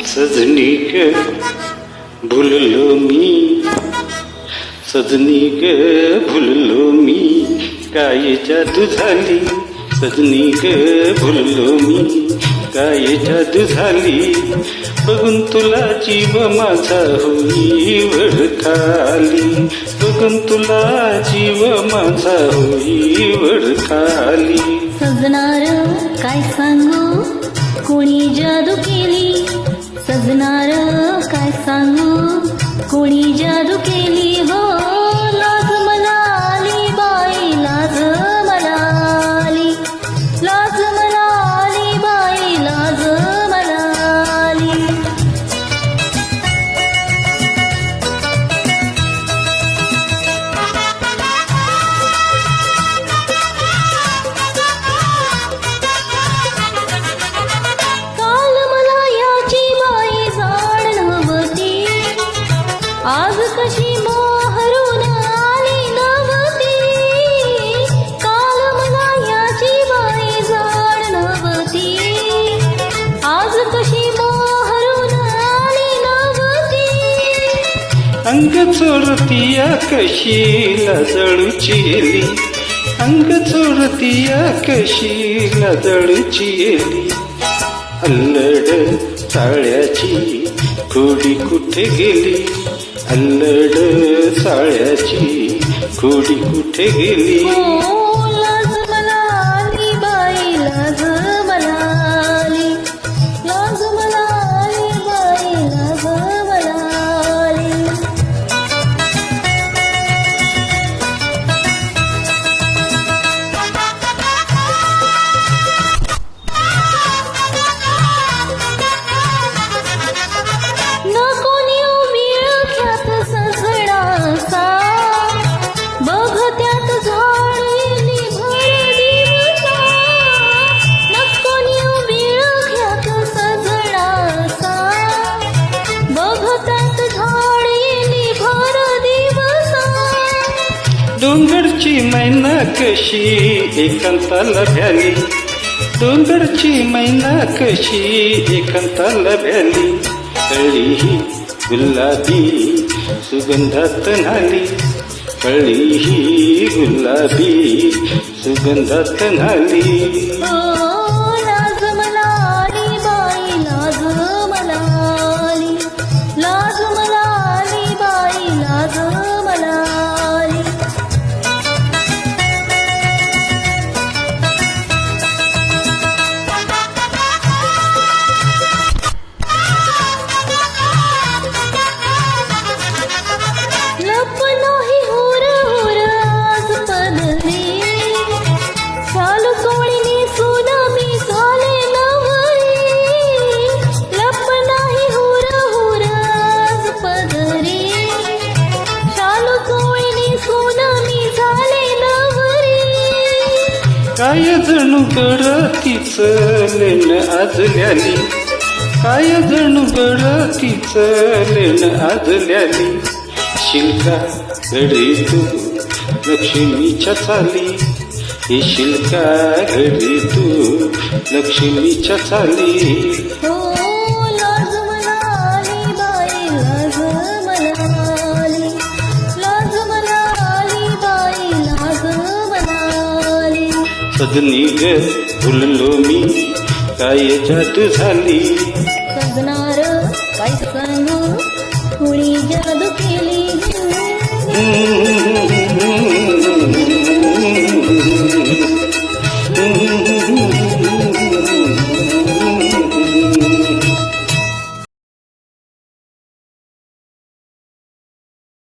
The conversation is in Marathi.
सजनी ग भुललो मी, सजनी ग भुललो मी, काय जादू झाली. सजनी ग भुललो मी, काय जादू झाली. बघून तुला जीव माझा होई वडखाली. बघून तुला जीव माझा होई वडखाली. सजनार काय सांगू कोणी जादू केली. सजनार काय सांगू कोणी जादू केली. हो लाज मला आली बाई, लाज मला आली. लाज मला आली बाई, लाज मला आली. काल मला याची बाई जाण नव्हती, आज कशी मोहरून आली नव्हती. काल मला याची बाई जाण नव्हती, आज कशी मोहरून आली नव्हती. अंग चोरतीया कशी लाजळूची येली. अंग चोरतीया कशी लाजळूची येली. अल्लड चाळ्याची खोडी कुठे गेली. अल्लड चाळ्याची खोडी कुठे गेली. हो लाज मला आली बाई, लाज मला आली. लाज मला आली बाई, लाज मला आली. नको नेऊ विळख्यात सजणासा, बघ त्यात झालेली भर दिवसा. नको नेऊ विळख्यात सजणासा, बघ त्यात झालेली भर दिवसा. डोंगरची मैना कशी एकांताला भ्याली. डोंगरची मैना कशी एकांताला भ्याली. कळीही गुलाबी सुगंधात न्हाली. कळीही गुलाबी सुगंधात न्हाली. हो लाज मला आली बाई, लाज मला आली. लाज मला आली बाई, लाज मला आली. लपलोही हुर हुर आज पदरी, चालू सोळीनी सुनामी झाले नवरी. लपलाही हुर हुर आज पदरी, चालू सोळीनी सुनामी झाले नवरी. काय जणू गडतीच लेन आजल्याली. काय जणू गडतीच लेन आजल्याली. शिल्का घडी तू लक्ष्मीच्या चाली. ही शिल्का घडी तू लक्ष्मीच्या चाली. हो लाज मला आली बाई, लाज मला आली. लाज मला आली बाई, लाज मला आली. सजनी ग भुललो मी, काय जादू झाली. सजनार काय सांगू कोणी जादू केली.